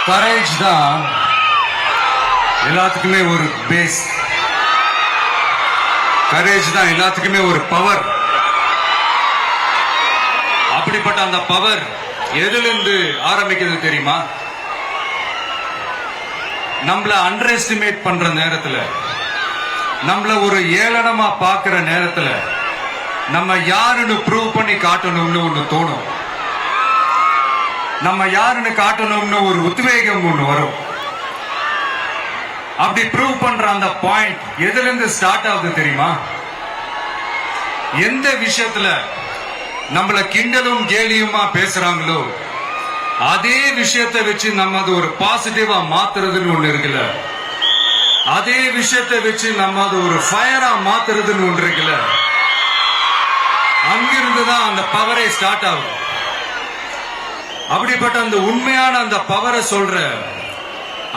Courage தான் எல்லாத்துக்குமே ஒரு பேஸ். கரேஜ் தான் எல்லாத்துக்குமே ஒரு பவர். அப்படிப்பட்ட அந்த பவர் எதிலிருந்து ஆரம்பிக்கிறது தெரியுமா? நம்மள அண்டர் எஸ்டிமேட் பண்ற நேரத்துல, நம்மள ஒரு ஏளனமா பாக்குற நேரத்துல, நம்ம யாருன்னு ப்ரூவ் பண்ணி காட்டணும்னு ஒண்ணு தோணும். நம்ம யாருன்னு காட்டணும்னு ஒரு உத்வேகம் ஒண்ணு வரும். அப்படி ப்ரூவ் பண்ற அந்த பாயிண்ட் எதுல இருந்து ஸ்டார்ட் ஆகுது தெரியுமா? எந்த விஷயத்துல நம்மள கிண்டலும் கேலியுமா பேசுறாங்களோ அதே விஷயத்தை வச்சு நம்ம அது ஒரு பாசிட்டிவா மாத்துறதுன்னு ஒண்ணு இருக்குல்ல, அதே விஷயத்தை வச்சு நம்ம அது ஒரு ஃபயரா மாத்துறதுன்னு ஒன்று இருக்குல்ல, அங்கிருந்துதான் அந்த பவரே ஸ்டார்ட் ஆகும். அப்படிப்பட்ட அந்த உண்மையான அந்த பவரை சொல்ற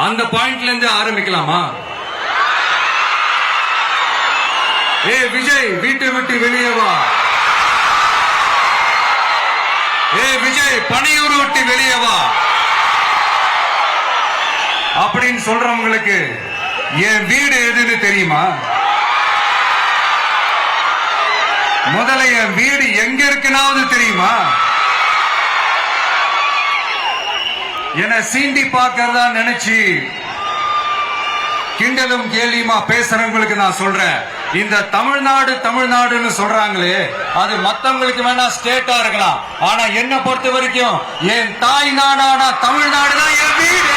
அந்த பாயிண்ட்ல இருந்து ஆரம்பிக்கலாமா? ஏ விஜய், வீட்டை விட்டு வெளியே வா. ஏ விஜய், பணியூர் விட்டு வெளியே வா அப்படின்னு சொல்றவங்களுக்கு என் வீடு எதுன்னு தெரியுமா? முதல்ல என் வீடு எங்க இருக்குனாவது தெரியுமா? என சீண்டி பார்க்கறதா நினைச்சு கிண்டலும் கேலியுமா பேசுறவங்களுக்கு நான் சொல்றேன், இந்த தமிழ்நாடு தமிழ்நாடுன்னு சொல்றாங்களே, அது மத்தவங்களுக்கு வேணா ஸ்டேட்டா இருக்கலாம். ஆனா என்ன பொறுத்த வரைக்கும் என் தாய் நாடான தமிழ்நாடு தான் என் வீடு.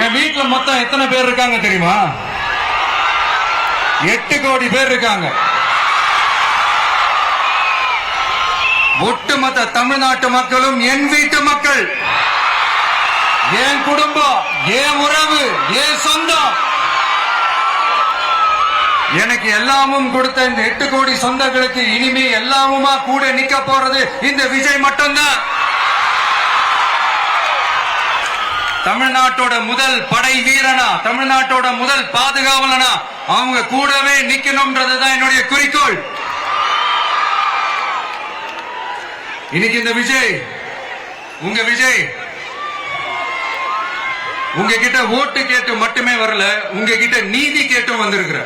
என் வீட்டுல மொத்தம் எத்தனை பேர் இருக்காங்க தெரியுமா? 8 கோடி பேர் இருக்காங்க. ஒட்டுமொத்த தமிழ்நாட்டு மக்களும் என் வீட்டு மக்கள், என் குடும்பம், என் உறவு, என் சொந்தம். எனக்கு எல்லாமும் கொடுத்த இந்த 8 கோடி சொந்தங்களுக்கு இனிமே எல்லாமுமா கூட நிக்க போறது இந்த விஜய் மட்டும்தான். தமிழ்நாட்டோட முதல் படை வீரனா, தமிழ்நாட்டோட முதல் பாதுகாவலனா அவங்க கூடவே நிக்கணும்ன்றதுதான் என்னுடைய குறிக்கோள். இன்னைக்கு இந்த விஜய், உங்க விஜய் உங்ககிட்ட ஓட்டு கேட்டு மட்டுமே வரல, உங்ககிட்ட நீதி கேட்டும் வந்திருக்கிற.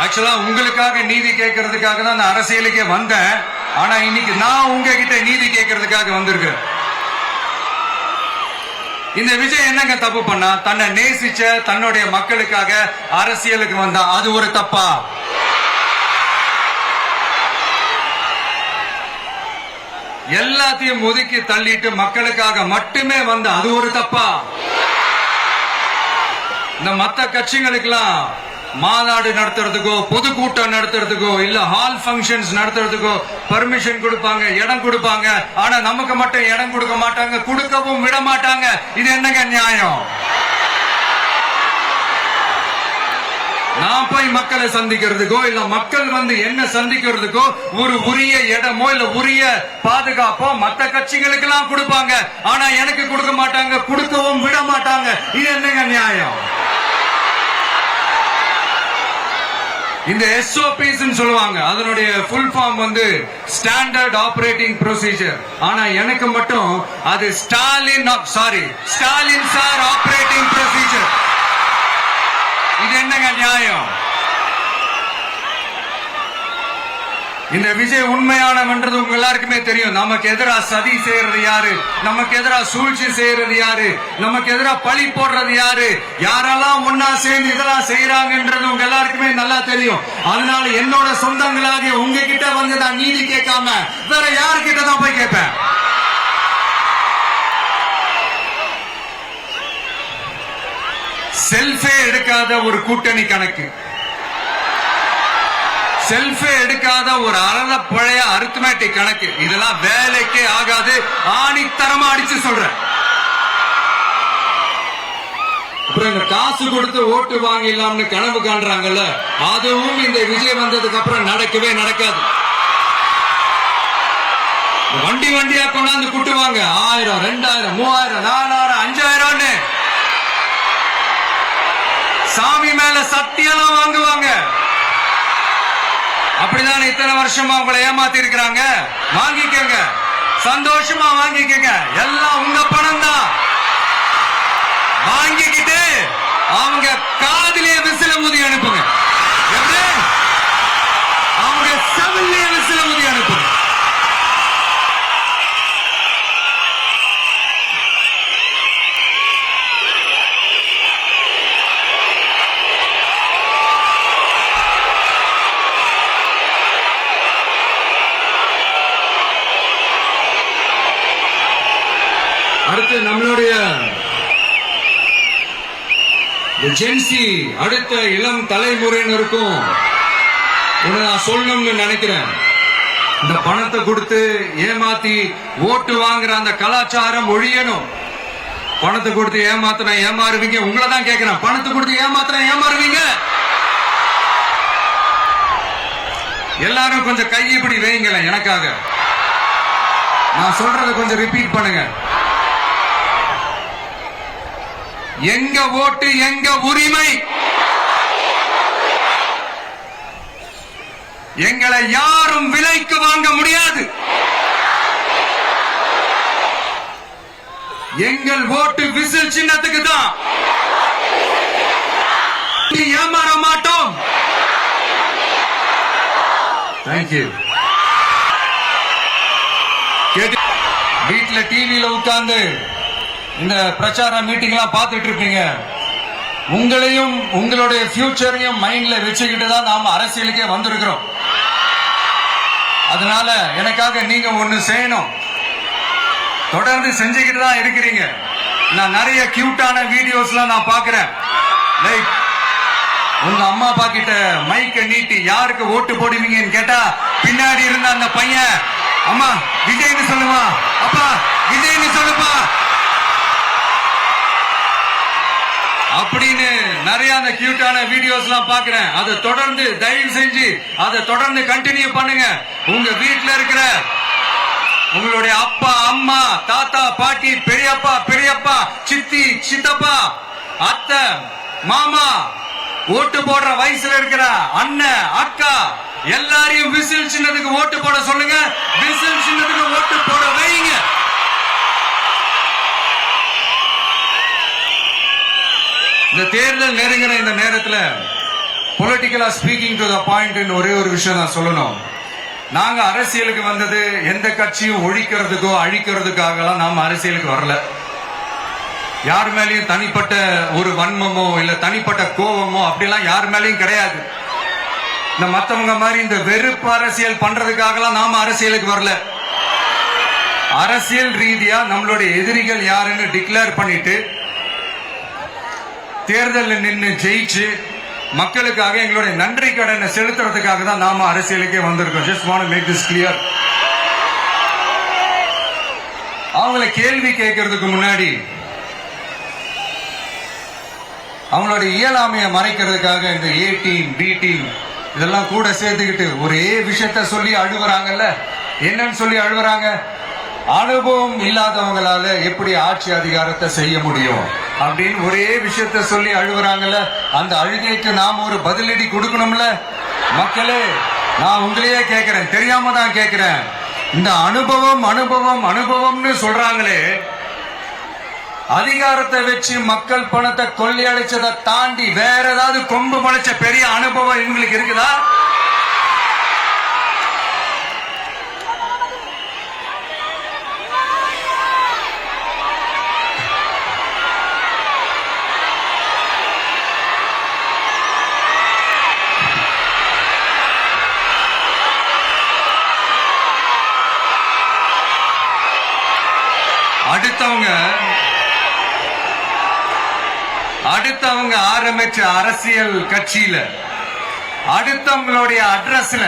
ஆக்சுவலா உங்களுக்காக நீதி கேட்கறதுக்காக தான் நான் அரசியலுக்கே வந்தேன். ஆனா இன்னைக்கு நான் உங்ககிட்ட நீதி கேட்கறதுக்காக வந்திருக்கிறேன். இந்த விஜய் என்னங்க தப்பு பண்ணா? தன்னை நேசிச்ச தன்னுடைய மக்களுக்காக அரசியலுக்கு வந்தா அது ஒரு தப்பா? எல்லாத்தையும் ஒதுக்கி தள்ளிட்டு மக்களுக்காக மட்டுமே வந்த அது ஒரு தப்பா? இந்த மத்த கட்சிகளுக்கெல்லாம் மாநாடு நடத்துறதுக்கோ பொதுக்கூட்டம் நடத்துறதுக்கோ இல்ல ஹால் பங்கன்ஸ் நடத்துறதுக்கோ பர்மிஷன் கொடுப்பாங்க, இடம் கொடுப்பாங்க. ஆனா நமக்கு மட்டும் இடம் கொடுக்க மாட்டாங்க, கொடுக்கவும் விட மாட்டாங்க. இது என்னங்க நியாயம்? நான் போய் மக்களை சந்திக்கிறதுக்கோ இல்ல மக்கள் வந்து என்ன சந்திக்கிறதுக்கோ ஒரு உரிய இடமோ இல்ல உரிய பாதுகாப்போ மத்த கட்சிகளுக்கு எல்லாம் கொடுப்பாங்க. ஆனா எனக்கு கொடுக்க மாட்டாங்க, கொடுக்கவும் விட மாட்டாங்க. இது என்னங்க நியாயம்? இந்த SOPs சொல்லுவாங்க, அதனுடைய ஃபுல் ஃபார்ம் வந்து ஸ்டாண்டர்ட் ஆபரேட்டிங் ப்ரொசீஜர். ஆனா எனக்கு மட்டும் அது ஸ்டாலின் சார் ஆபரேட்டிங் ப்ரொசீஜர். இது என்னங்க நியாயம்? இந்த விஜய் உண்மையானவன்றது உங்க எல்லாருக்குமே தெரியும். நமக்கு எதிராக சதி செய்யறது யாரு, நமக்கு எதிராக சூழ்ச்சி செய்யறது யாரு, நமக்கு எதிராக பழி போடுறது யாரு, யாரெல்லாம் ஒன்னா சேர்ந்து இதெல்லாம் செய்யறாங்கன்றது உங்க எல்லாருக்குமே நல்லா தெரியும். அதனால என்னோட சொந்தங்களாக உங்ககிட்ட வந்து நான் நீதி கேட்காம வேற யாருக்கிட்ட தான் போய் கேட்பேன்? செல்ஃபே எடுக்காத ஒரு கூட்டணி கணக்கு, செல்ஃபே எடுக்காத ஒரு அறத பழைய அரித்மேட்டிக் கணக்கு, இதெல்லாம் வேலைக்கே ஆகாது. ஆணித்தரமா அடிச்சு சொல்றேன். அப்புறம் இந்த காசு கொடுத்து ஓட்டு வாங்கிடலாம்னு கனவு காண்றாங்கல்ல, அதுவும் இந்த விஜய் வந்ததுக்கு அப்புறம் நடக்கவே நடக்காது. வண்டி வண்டியா கொண்டாந்து கூட்டுவாங்க. 1000, 2000, 3000, 4000, 5000 சாமி மேல சத்தியெல்லாம் வாங்குவாங்க. அப்படிதான் இத்தனை வருஷமா உங்களை ஏமாத்தி இருக்கிறாங்க. வாங்கிக்கங்க, சந்தோஷமா வாங்கிக்கங்க. எல்லாம் உங்க பணம் தான். வாங்கிக்கிட்டு அவங்க காதிலே விசில முதி அனுப்புங்க. எப்படி? அவங்க செவிலே விசில முதி அனுப்புங்க. அடுத்து நம்மளுடைய ஜென்சி அடுத்த இளம் தலைமுறையினருக்கும் ஒண்ணு நான் சொல்லணும்னு நினைக்கிறேன். இந்த பணத்தை கொடுத்து ஏமாத்தி ஓட்டு வாங்குற அந்த கலாச்சாரம் ஒழியணும். பணத்தை கொடுத்து ஏமாத்தினா ஏமாறுவீங்க. உங்களை தான் கேட்கிறேன், பணத்தை கொடுத்து ஏமாத்தினா ஏமாறுவீங்க? எல்லாரும் கொஞ்சம் கை இப்படி வைங்களேன் எனக்காக. நான் சொல்றதை கொஞ்சம் ரிப்பீட் பண்ணுங்க. எங்க ஓட்டு எங்க உரிமை. எங்களை யாரும் விலைக்கு வாங்க முடியாது. எங்கள் ஓட்டு விசில் சின்னத்துக்கு தான். ஏமாற மாட்டோம். தேங்க்யூ. வீட்டுல டிவியில உட்கார்ந்து இந்த பிரச்சார மீட்டிங் எல்லாம் பார்த்துட்டு இருப்பீங்க. உங்களையும் உங்களுடைய ஃபியூச்சரையும் மைண்ட்ல வச்சுக்கிட்டு தான் நாம அரசியலுக்கே வந்திருக்கிறோம். அதனால எனக்காக நீங்க ஒண்ணு செய்யணும். தொடர்ந்து செஞ்சுக்கிட்டு தான் இருக்கிறீங்க. நான் நிறைய கியூட்டான வீடியோஸ்லாம் நான் பாக்குறேன். லைக் உங்க அம்மா அப்பா கிட்ட மைக்க நீட்டி யாருக்கு ஓட்டு போடுவீங்கன்னு கேட்டா பின்னாடி இருந்த அந்த பையன், அம்மா விஜய்னு சொல்லுமா, அப்பா விஜய்னு சொல்லுப்பா அப்படின்னு நிறைய அந்த கியூட்டான வீடியோஸ் எல்லாம் பாக்குறேன். அதை தொடர்ந்து தயவு செஞ்சு அதை தொடர்ந்து கண்டினியூ பண்ணுங்க. உங்க வீட்டுல இருக்கிற உங்களுடைய அப்பா அம்மா தாத்தா பாட்டி பெரியப்பா பெரியப்பா சித்தி சித்தப்பா அத்தை மாமா ஓட்டு போடுற வயசுல இருக்கிற அண்ணன் அக்கா எல்லாரையும் விசில் சின்னத்துக்கு ஓட்டு போட சொல்லுங்க. விசில் சின்னத்துக்கு ஓட்டு போட வைங்க. இந்த தேர்தல் நெருங்கிற இந்த நேரத்தில் பொலிட்டிக்கலா ஸ்பீக்கிங் டு த பாயிண்ட் ஒரே ஒரு விஷயம் நான் சொல்லணும். நாங்க அரசியலுக்கு வந்தது எந்த கட்சியும் ஒழிக்கிறதுக்கோ அழிக்கிறதுக்காக நாம அரசியலுக்கு வரல. யார் மேலேயும் தனிப்பட்ட ஒரு வன்மமோ இல்ல தனிப்பட்ட கோபமோ அப்படிலாம் யார் மேலேயும் கிடையாது. இந்த மத்தவங்க மாதிரி இந்த வெறுப்பு அரசியல் பண்றதுக்காக நாம அரசியலுக்கு வரல. அரசியல் ரீதியா நம்மளுடைய எதிரிகள் யாருன்னு டிக்ளேர் பண்ணிட்டு தேர்தலில் நின்று ஜெயிச்சு மக்களுக்காக எங்களுடைய நன்றி கடனை செலுத்துறதுக்காக தான் நாம அரசியலுக்கே வந்திருக்கோம். Just want to make this clear. அவங்கள கேள்வி கேட்கறதுக்கு முன்னாடி அவங்களோட இயலாமையை மறைக்கிறதுக்காக இந்த ஏ டீம் பி டீம் இதெல்லாம் கூட சேர்த்துக்கிட்டு ஒரே விஷயத்த சொல்லி அழுகுறாங்கல்ல. என்னன்னு சொல்லி அழுகுறாங்க? அனுபவம் இல்லாதவங்களால எப்படி ஆட்சி அதிகாரத்தை செய்ய முடியும் அப்படின்னு ஒரே விஷயத்த சொல்லி அழுகுறாங்கல்ல. அந்த அழுகைக்கு நாம ஒரு பதிலடி கொடுக்கணும்ல. மக்களே, நான் உங்களையே கேட்கிறேன், தெரியாம தான் கேட்கிறேன். இந்த அனுபவம் அனுபவம் அனுபவம்னு சொல்றாங்களே, அதிகாரத்தை வச்சு மக்கள் பணத்தை கொள்ளையடிச்சதை தாண்டி வேற ஏதாவது கொம்பு முளைச்ச பெரிய அனுபவம் இவங்களுக்கு இருக்குதா? அடுத்தவங்க ஆரம்பிச்ச அரசியல் கட்சியில அடுத்தவங்களுடைய அட்ரஸ்ல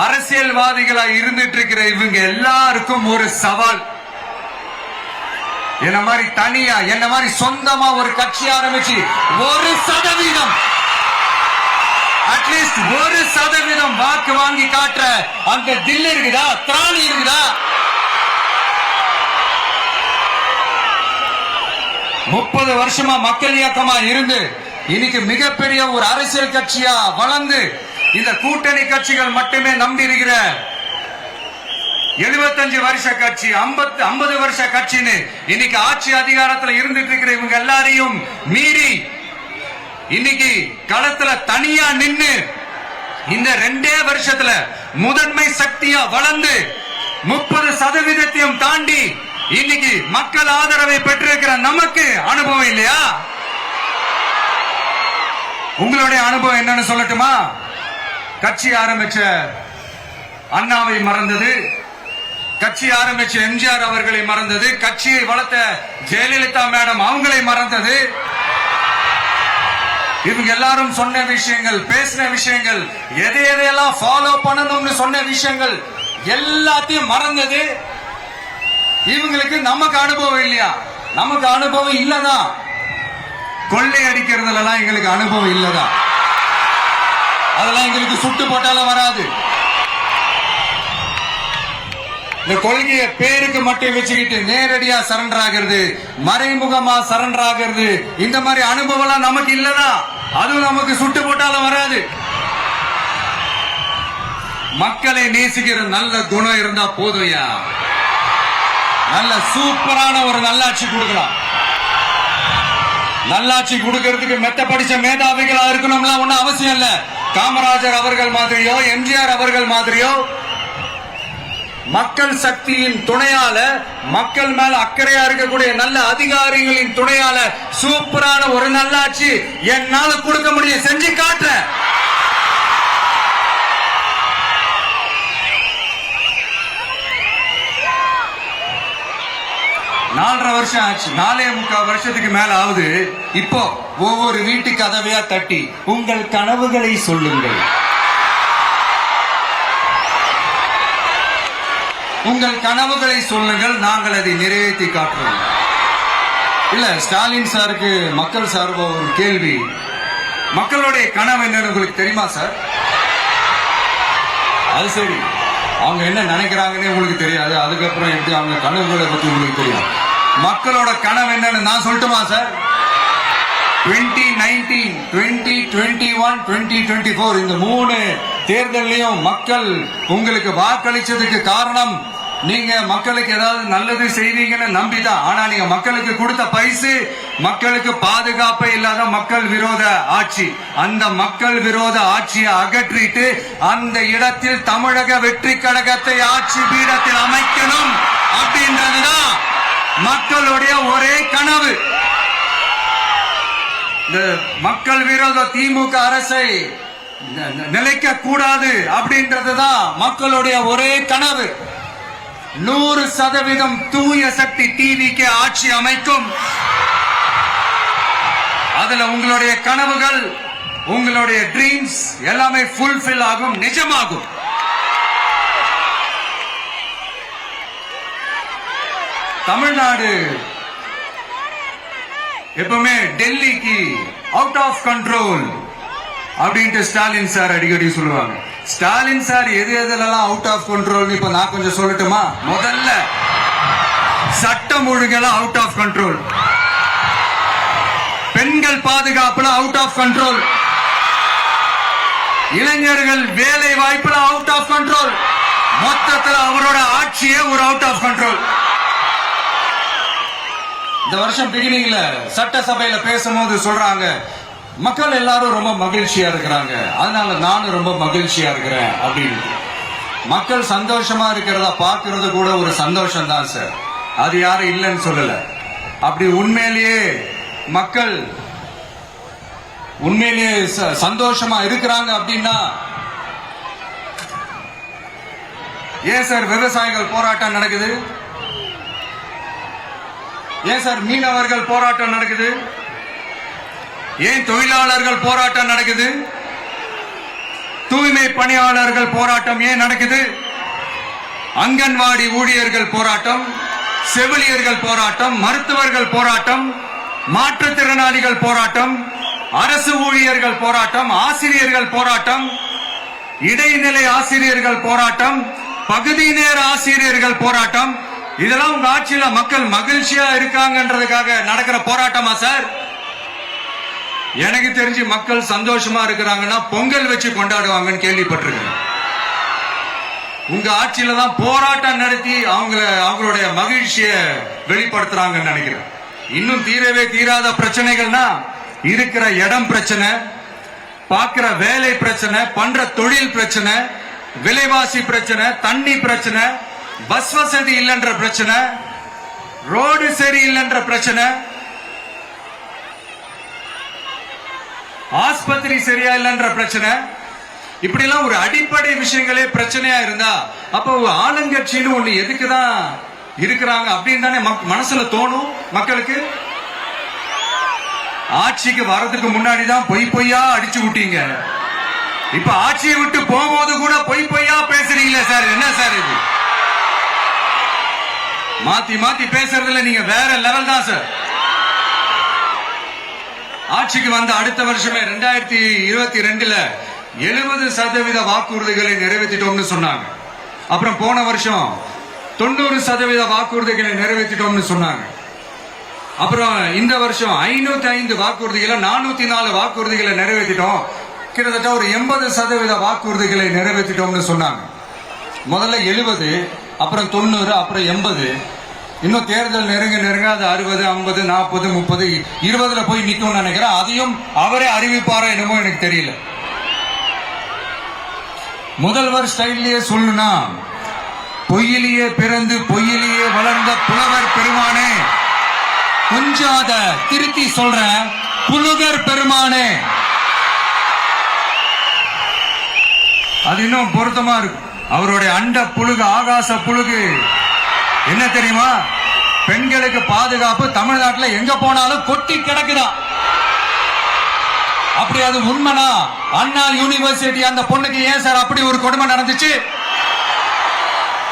அரசியல்வாதிகளா இருந்துட்டு இருக்கிற இவங்க எல்லாருக்கும் ஒரு சவால். என்ன மாதிரி தனியா என்ன மாதிரி சொந்தமா ஒரு கட்சி ஆரம்பிச்சு 1% அட்லீஸ்ட் 1% வாக்கு வாங்கி காட்டுற அந்த தில் இருக்குதா, திராணி இருக்குதா? 30 வருஷமா மக்கள் இயக்கமா இருந்து இன்னைக்கு மிகப்பெரிய ஒரு அரசியல் கட்சியா வளர்ந்து இந்த கூட்டணி கட்சிகள் மட்டுமே நம்பி இருக்கிற 75 வருஷ கட்சி 50 வருஷ கட்சின்னு இன்னைக்கு ஆட்சி அதிகாரத்தில் இருந்துட்டு இருக்கிற இவங்க எல்லாரையும் மீறி இன்னைக்கு களத்துல தனியா நின்னு இந்த 2 வருஷத்துல முதன்மை சக்தியா வளர்ந்து 30% தாண்டி இன்னைக்கு மக்கள் ஆதரவை பெற்றிருக்கிற நமக்கு அனுபவம் இல்லையா? உங்களுடைய அனுபவம் என்னன்னு சொல்லட்டுமா? கட்சி ஆரம்பிச்ச அண்ணாவை மறந்தது, கட்சி ஆரம்பிச்ச எம்ஜிஆர் அவர்களை மறந்தது, கட்சியை வளர்த்த ஜெயலலிதா மேடம் அவங்களை மறந்தது. இவங்க எல்லாரும் சொன்ன விஷயங்கள், பேசின விஷயங்கள், எதையெல்லாம் ஃபாலோ பண்ணணும்னு சொன்ன விஷயங்கள் எல்லாத்தையும் மறந்தது. இவங்களுக்கு நமக்கு அனுபவம் இல்லையா? நமக்கு அனுபவம் இல்லதான். கொள்ளை அடிக்கிறதுல எங்களுக்கு அனுபவம் இல்லதான். அதெல்லாம் எங்களுக்கு சுட்டு போட்டாலும் வராது. இந்த கொள்கையை பேருக்கு மட்டும் வச்சுக்கிட்டு நேரடியா சரண்டர் ஆகிறது, மறைமுகமா சரண்டர் ஆகிறது, இந்த மாதிரி அனுபவம் நமக்கு இல்லதான். அதுவும் நமக்கு சுட்டு போட்டாலும் வராது. மக்களை நேசிக்கிற நல்ல குணம் இருந்தா போதும்யா. நல்ல சூப்பரான ஒரு நல்லாட்சி கொடுக்கலாம். நல்லாட்சி கொடுக்கிறதுக்கு மெத்த படிச்ச மேதாவிகளா இருக்கணும்லாம் ஒன்னும் அவசியம் இல்ல. காமராஜர் அவர்கள் மாதிரியோ எம்ஜிஆர் அவர்கள் மாதிரியோ மக்கள் சக்தியின் துணையால, மக்கள் மேல அக்கறையா இருக்கக்கூடிய நல்ல அதிகாரிகளின் துணையால சூப்பரான ஒரு நல்லாட்சி என்னால கொடுக்க முடியும். செஞ்சு காட்டுற. நாலரை வருஷம் ஆச்சு, 4.25 வருஷத்துக்கு மேல ஆகுது. இப்போ ஒவ்வொரு வீட்டு கதவையா தட்டி உங்கள் கனவுகளை சொல்லுங்கள், உங்கள் கனவுகளை சொல்லுங்கள், நாங்கள் அதை நிறைவேற்றி காட்டுறோம். இல்ல, ஸ்டாலின் சாருக்கு மக்கள் சார்பா ஒரு கேள்வி. மக்களுடைய கனவு என்னன்னு உங்களுக்கு தெரியுமா சார்? அது சரி, அவங்க என்ன நினைக்கிறாங்கன்னு உங்களுக்கு தெரியாது. அதுக்கப்புறம் எப்படி அவங்க கனவுகளை பத்தி உங்களுக்கு தெரியும். மக்களோட கனவு என்னன்னு நான் சொல்லட்டுமா சார்? 2019, 2021, 2024 இந்த 3 தேர்தலையும் மக்கள் உங்களுக்கு வாக்களிச்சதுக்கு காரணம் நீங்க மக்களுக்கு ஏதாவது நல்லது செய்வீங்கன்னு நம்பிதான். ஆனா நீங்க மக்களுக்கு கொடுத்த பரிசு மக்களுக்கு பாதுகாப்பே இல்லாத மக்கள் விரோத ஆட்சி. அந்த மக்கள் விரோத ஆட்சியை அகற்றிட்டு அந்த இடத்தில் தமிழக வெற்றி கழகத்தை ஆட்சி பீடத்தில் அமைக்கணும் அப்படின்றதுதான் மக்களுடைய ஒரே கனவு. இந்த மக்கள் விரோத திமுக அரசை நிலைக்க கூடாது அப்படின்றதுதான் மக்களுடைய ஒரே கனவு. 100% தூய சக்தி டிவிக்கு ஆட்சி அமைக்கும். அதுல உங்களுடைய கனவுகள், உங்களுடைய ட்ரீம்ஸ் எல்லாமே ஃபுல்ஃபில் ஆகும், நிஜமாகும். தமிழ்நாடு எப்பவுமே டெல்லிக்கு அவுட் ஆஃப் கண்ட்ரோல் அப்படின்ட்டு ஸ்டாலின் சார் அடிக்கடி சொல்லுவாங்க. ஸ்டாலின் சார் எதெல்லாம் அவுட் ஆஃப் கண்ட்ரோல் இப்ப நான் கொஞ்சம் சொல்லட்டுமா? முதல்ல சட்டம் ஒழுங்கெல்லாம் அவுட் ஆஃப் கண்ட்ரோல், பெண்கள் பாதுகாப்புல அவுட் ஆஃப் கண்ட்ரோல், இளைஞர்கள் வேலை வாய்ப்புல அவுட் ஆஃப் கண்ட்ரோல், மொத்தத்தில் அவரோட ஆட்சியே ஒரு அவுட் ஆஃப் கண்ட்ரோல். இந்த வருஷம் பிகினிங்ல சட்டசபையில பேசும்போது சொல்றாங்க, மக்கள் எல்லாரும் ரொம்ப மகிழ்ச்சியா இருக்கிறாங்க, அதனால நானும் ரொம்ப மகிழ்ச்சியா இருக்கிறேன் அப்படின்னு. மக்கள் சந்தோஷமா இருக்கிறதா பாக்குறது கூட ஒரு சந்தோஷம் தான் சார். அது யாரும் இல்லைன்னு சொல்லல. அப்படி உண்மையிலேயே மக்கள் உண்மையிலேயே சந்தோஷமா இருக்கிறாங்க அப்படின்னா ஏன் சார் விவசாயிகள் போராட்டம் நடக்குது? ஏன் சார் மீனவர்கள் போராட்டம் நடக்குது? ஏன் தொழிலாளர்கள் போராட்டம் நடக்குது? தூய்மை பணியாளர்கள் போராட்டம் ஏன் நடக்குது? அங்கன்வாடி ஊழியர்கள் போராட்டம், செவிலியர்கள் போராட்டம், மருத்துவர்கள் போராட்டம், மாற்றுத்திறனாளிகள் போராட்டம், அரசு ஊழியர்கள் போராட்டம், ஆசிரியர்கள் போராட்டம், இடைநிலை ஆசிரியர்கள் போராட்டம், பகுதி நேர ஆசிரியர்கள் போராட்டம். இதெல்லாம் உங்க ஆட்சியில மக்கள் மகிழ்ச்சியா இருக்காங்கன்றதுக்காக நடக்கிற போராட்டமா சார்? எனக்கு தெரிஞ்சு மக்கள் சந்தோஷமா இருக்கிறாங்கன்னா பொங்கல் வச்சு கொண்டாடுவாங்கன்னு கேள்விப்பட்டிருக்கேன். உங்க ஆட்சியில தான் போராட்டம் நடத்தி அவங்களுடைய மகிழ்ச்சிய வெளிப்படுத்துறாங்கன்னு நினைக்கிறேன். இன்னும் தீரவே தீராத பிரச்சனைகள்னா இருக்கிற இடம் பிரச்சனை, பார்க்கிற வேலை பிரச்சனை, பண்ற தொழில் பிரச்சனை, விலைவாசி பிரச்சனை, தண்ணி பிரச்சனை, பஸ் வசதி இல்லைன்ற பிரச்சனை, ரோடு சரி இல்லைன்ற பிரச்சனை, ஆஸ்பத்திரி சரியா இல்லைன்ற பிரச்சனை, இப்படி எல்லாம் ஒரு அடிப்படை விஷயங்களே பிரச்சனையா இருந்தா அப்ப ஆளுங்கட்சின்னு ஒண்ணு எதுக்குதான் இருக்கிறாங்க அப்படின்னு தானே மனசுல தோணும் மக்களுக்கு. ஆட்சிக்கு வர்றதுக்கு முன்னாடி தான் பொய் பொய்யா அடிச்சு விட்டீங்க. இப்ப ஆட்சியை விட்டு போகும்போது கூட பொய் பொய்யா பேசுறீங்களே சார், என்ன சார் இது? மாத்தி மாத்தி பேசுறதுல நீங்க வேற லெவல் தான் சார். ஆட்சிக்கு வந்த அடுத்த வருஷமே 2022ல 70% வாக்குறுதிகளை நிறைவேற்றிட்டோம்னு சொன்னாங்க. அப்புறம் போன வருஷம் 90% வாக்குறுதிகளை நிறைவேற்றிட்டோம்னு சொன்னாங்க. அப்புறம் இந்த வருஷம் 505 வாக்குறுதிகளை 404 வாக்குறுதிகளை நிறைவேற்றிட்டோம். கிட்டத்தட்ட ஒரு 80% வாக்குறுதிகளை நிறைவேற்றிட்டோம்னு சொன்னாங்க. முதல்ல 70, அப்புறம் 90, அப்புறம் 80. இன்னும் தேர்தல் நெருங்க நெருங்க அது 60, 50, 40, 30, 20ல போய் நிக்கும்னு நினைக்கிறேன். அதையும் அவரே அறிவிப்பாரோ என்னமோ எனக்கு தெரியல. முதல்வர் ஸ்டைல்லயே சொல்லணும்னா, பொய்யிலேயே பிறந்து பொய்யிலேயே வளர்ந்த புலவர் பெருமானே, கொஞ்சம் அத திருத்தி சொல்றேன், புலுகர் பெருமானே, அது இன்னும் பொருத்தமா இருக்கு. அவருடைய அண்ட புழுகு, ஆகாச புழுகு என்ன தெரியுமா? பெண்களுக்கு பாதுகாப்பு தமிழ்நாட்டில் எங்க போனாலும் கொட்டி கிடக்குதான். அப்படி அது உண்மைனா அண்ணா யூனிவர்சிட்டி அந்த பொண்ணுக்கு ஏன் சார் அப்படி ஒரு கொடுமை நடந்துச்சு?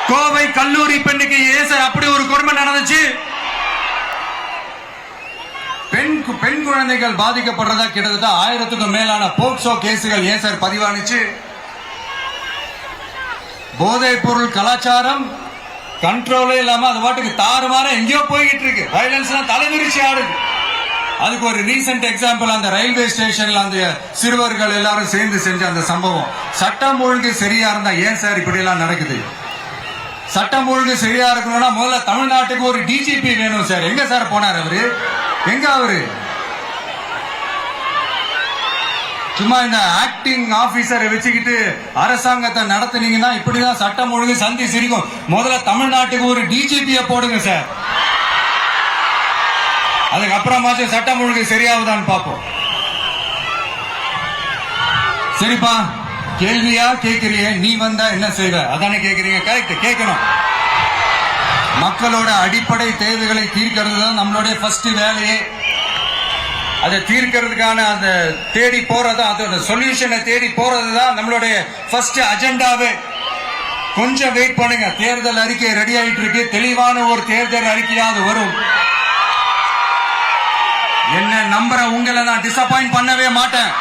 கோவை கல்லூரி பெண்ணுக்கு ஏன் சார் அப்படி ஒரு கொடுமை நடந்துச்சு? பெண் குழந்தைகள் பாதிக்கப்படுறதா கிட்டத்தட்ட 1000க்கும் மேலான போக்சோ கேசுகள் ஏன் சார் பதிவானுச்சு? போதைப் பொருள் கலாச்சாரம் கண்ட்ரோலே இல்லாம அது பாட்டுக்கு தாறுமாற எங்கேயோ போய்கிட்டு இருக்கு. வயலன்ஸ் எல்லாம் தலைவிரிச்சு ஆடுது. அதுக்கு ஒரு ரீசெண்ட் எக்ஸாம்பிள் அந்த ரயில்வே ஸ்டேஷன்ல அந்த சிறுவர்கள் எல்லாரும் சேர்ந்து செஞ்ச அந்த சம்பவம். சட்டம் ஒழுங்கு சரியா இருந்தா ஏன் சார் இப்படி எல்லாம் நடக்குது? சட்டம் ஒழுங்கு சரியா இருக்கணும்னா முதல்ல தமிழ்நாட்டுக்கு ஒரு டிஜிபி வேணும் சார். எங்க சார் போனார் அவரு? எங்க அவரு? சும்மா இந்த ஆக்டிங் ஆபீசரை வச்சுக்கிட்டு அரசாங்கத்தை நடத்துனீங்கன்னா இப்படிதான் சட்டம் ஒழுங்கு சந்தி சிரிக்கும். முதல்ல தமிழ்நாட்டுக்கு ஒரு டிஜிபிய போடுங்க சார். அதுக்கப்புறமாச்சும் சட்டம் ஒழுங்கு சரியாகுதான்னு பார்ப்போம். சரிப்பா, கேள்வியா கேட்கிறீங்க, நீ வந்தா என்ன செய்வ அதானே கேட்கிறீங்க. கரெக்ட், கேட்கணும். மக்களோட அடிப்படை தேவைகளை தீர்க்கிறது தான் நம்மளுடைய ஃபர்ஸ்ட் வேலையே. அதை தீர்க்கிறதுக்கான அந்த தேடி போறது, அதோட சொல்யூஷனை தேடி போறது தான் நம்மளுடைய ஃபர்ஸ்ட் அஜெண்டாவே. கொஞ்சம் வெயிட் பண்ணுங்க, தேர்தல் அறிக்கை ரெடி ஆயிட்டு இருக்கு. தெளிவான ஒரு தேர்தல் அறிக்கையாவது வரும். என்ன நம்புற உங்களை நான் டிசப்பாயிண்ட் பண்ணவே மாட்டேன்.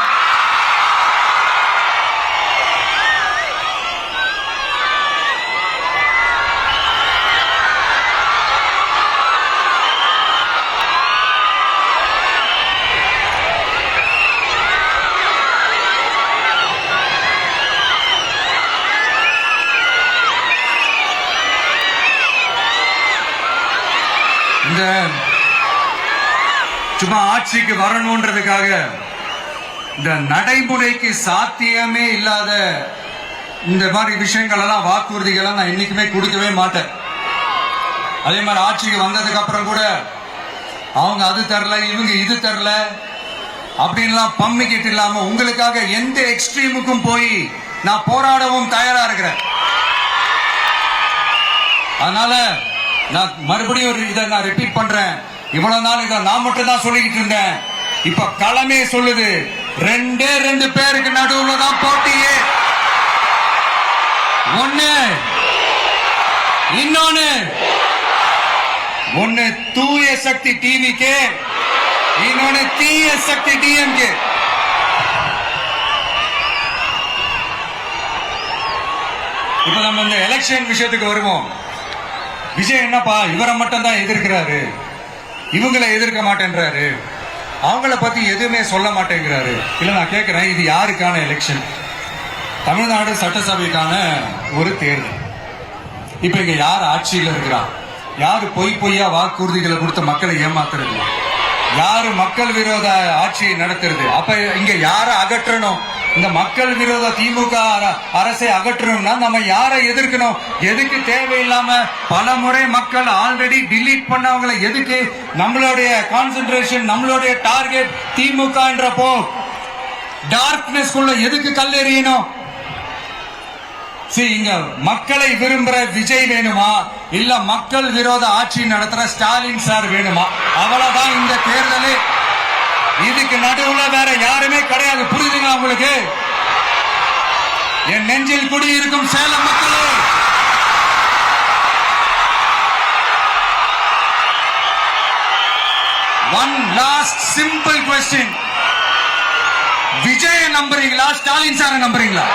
இந்த சும்மா ஆட்சிக்கு வரணும்ன்றதுக்காக இந்த நடைமுறைக்கு சாத்தியமே இல்லாத இந்த மாதிரி விஷயங்கள் எல்லாம், வாக்குறுதிகளை நான் என்னைக்குமே கொடுக்கவே மாட்டேன். அதே மாதிரி ஆட்சிக்கு வந்ததுக்கு அப்புறம் கூட அவங்க அது தரல, இவங்க இது தரல அப்படின்லாம் பம்மிக்கிட்டு இல்லாம உங்களுக்காக எந்த எக்ஸ்ட்ரீமுக்கும் போய் நான் போராடவும் தயாரா இருக்கிறேன். அதனால நான் மறுபடியும் இதை நான் ரிப்பீட் பண்றேன். இவ்வளவு நாள் இதை நான் மட்டும் தான் சொல்லிக்கிட்டு இருந்தேன். இப்ப களமே சொல்லுது, 2 பேருக்கு நடுவுல தான் போட்டியே. ஒன்னு தூய சக்தி டிவிக்கு, இன்னொன்னு தீய சக்தி டிஎம்கே. இப்ப நம்ம இந்த எலெக்ஷன் விஷயத்துக்கு வருவோம். விஜய் என்னப்பா இவரை மட்டும் தான் எதிர்க்கிறாரு, இவங்களை எதிர்க்க மாட்டேன்றாரு. அவங்கள பத்தி எதுவுமே சொல்ல மாட்டேங்கிறாரு. இல்ல நான் கேட்கிறேன், இது யாருக்கான எலெக்ஷன்? தமிழ்நாடு சட்டசபைக்கான ஒரு தேர்தல். இப்ப இங்க யார் ஆட்சியில இருக்கிறா? யாரு பொய்யா வாக்குறுதிகளை கொடுத்த மக்களை ஏமாத்துறது? யாரு மக்கள் விரோத ஆட்சியை நடத்துறது? அப்ப இங்க யார அகற்றணும்? இந்த மக்கள் விரோத திமுக அரசை அகற்றணும்னா நம்ம யாரை எதிர்க்கணும்? எதுக்கு தேவையில்லாம பல முறை மக்கள் ஆல்ரெடி டிலீட் பண்ணவங்களை எதுக்கு நம்மளுடைய கான்சென்ட்ரேஷன், நம்மளுடைய டார்கெட் திமுக என்றப்போ டார்க்னஸ் குள்ள எதுக்கு கல்லெறியணும்? இங்க மக்களை விரும்புற விஜய் வேணுமா, இல்ல மக்கள் விரோத ஆட்சி நடத்துற ஸ்டாலின் சார் வேணுமா? அவ்வளவுதான் இந்த தேர்தலே. இதுக்கு நடுவுல வேற யாருமே கிடையாது. புரியுதுங்களா உங்களுக்கு? என் நெஞ்சில் குடியிருக்கும் சேலம் மக்களே, one last simple question. Vijay நம்புறீங்களா, ஸ்டாலின் சார நம்புறீங்களா?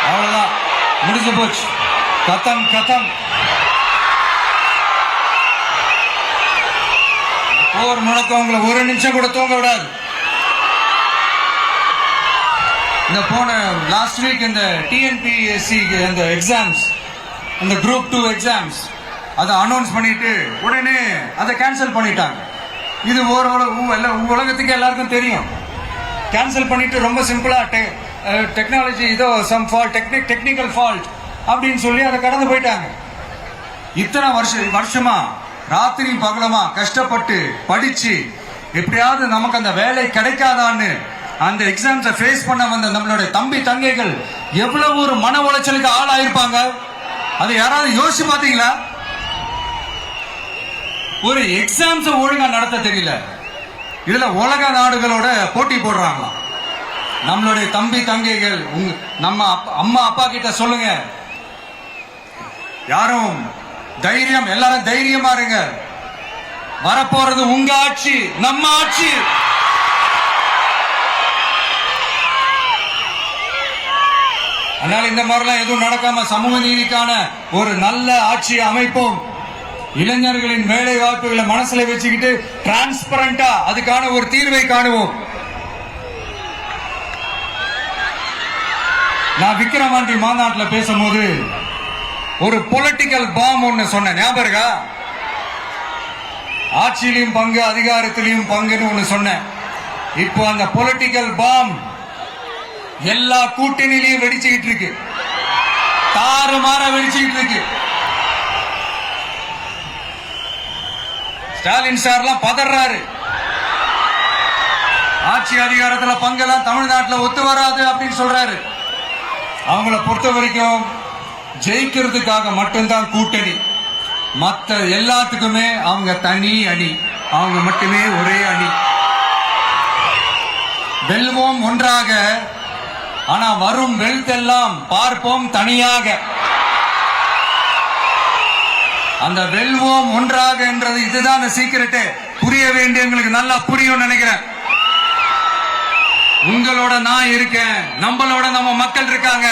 அவ்வளவுதான், முடிஞ்சு போச்சு. கதம் கதம். போர் முழக்கம் உங்களை ஒரு நிமிஷம் கூட தூங்க விடாது. இந்த போன லாஸ்ட் வீக் இந்த டிஎன்பிஎஸ்சி அந்த எக்ஸாம்ஸ், அந்த குரூப் 2 எக்ஸாம்ஸ் அதை அனௌன்ஸ் பண்ணிட்டு உடனே அதை கேன்சல் பண்ணிட்டாங்க. இது உலகத்துக்கு எல்லாருக்கும் தெரியும். கேன்சல் பண்ணிட்டு ரொம்ப சிம்பிளா டெக்னாலஜி இதோ சம் ஃபால்ட், டெக்னிக்கல் ஃபால்ட் அப்படின்னு சொல்லி அதை கடந்து போயிட்டாங்க. இத்தனை வருஷமா ராத்திரி பகலமா கஷ்டப்பட்டு படிச்சு எப்படியாவது நமக்கு அந்த வேலை கிடைக்காதான்னு அந்த எக்ஸாம்ஸை ஃபேஸ் பண்ண வந்த நம்மளுடைய தம்பி தங்கைகள் எவ்வளவு ஒரு மன உளைச்சலுக்கு ஆளாயிருப்பாங்க. அதை யாராவது யோசிச்சு பாத்தீங்களா? ஒரு எக்ஸாம்ஸ் ஒழுங்கா நடத்த தெரியல, இதுல உலக நாடுகளோட போட்டி போடுறாங்களா? நம்மளுடைய தம்பி தங்கைகள் நம்ம அம்மா அப்பா கிட்ட சொல்லுங்க, யாரும் தைரியம், எல்லாரும் தைரியமா இருங்க. வரப்போறது உங்க ஆட்சி, நம்ம ஆட்சி. அதனால இந்த மாதிரிலாம் எதுவும் நடக்காம சமூக நீதிக்கான ஒரு நல்ல ஆட்சியை அமைப்போம். இளைஞர்களின் வேலை வாய்ப்புகளை மனசுல வச்சுக்கிட்டு டிரான்ஸ்பரண்டா அதுக்கான ஒரு தீர்வை காணுவோம். நான் விக்கிரவாண்டி மாநாட்டில் பேசும்போது ஒரு பொலிட்டிக்கல் பாம் ஒன்னு சொன்னேன், ஞாபகம் இருக்கா? ஆட்சியிலையும் பங்கு, அதிகாரத்திலையும் பங்குன்னு ஒன்னு சொன்னேன். இப்போ அந்த பொலிட்டிக்கல் பாம் எல்லா கூட்டணியிலையும் வெடிச்சுக்கிட்டு இருக்கு, தாறுமாற வெடிச்சுக்கிட்டு இருக்கு. ஸ்டாலின் சார்லாம் பதறாரு. ஆட்சி அதிகாரத்தில் பங்கெல்லாம் தமிழ்நாட்டில் ஒத்து வராது அப்படின்னு சொல்றாரு. அவங்கள பொறுத்த வரைக்கும் ஜெயிக்கிறதுக்காக மட்டும்தான் கூட்டணி, மற்ற எல்லாத்துக்குமே அவங்க தனி அணி, அவங்க மட்டுமே ஒரே அணி. வெல்வோம் ஒன்றாக, ஆனா வரும் வெல்தெல்லாம் பார்ப்போம் தனியாக. அந்த வெல்வோம் ஒன்றாக என்றது இதுதான் சீக்கிரட்டு. புரிய வேண்டியவங்களுக்கு நல்லா புரியும் நினைக்கிறேன். உங்களோட நான் இருக்கேன், நம்மளோட நம்ம மக்கள் இருக்காங்க.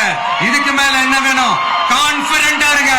இதுக்கு மேல என்ன வேணும்? கான்பிடென்டா இருங்க.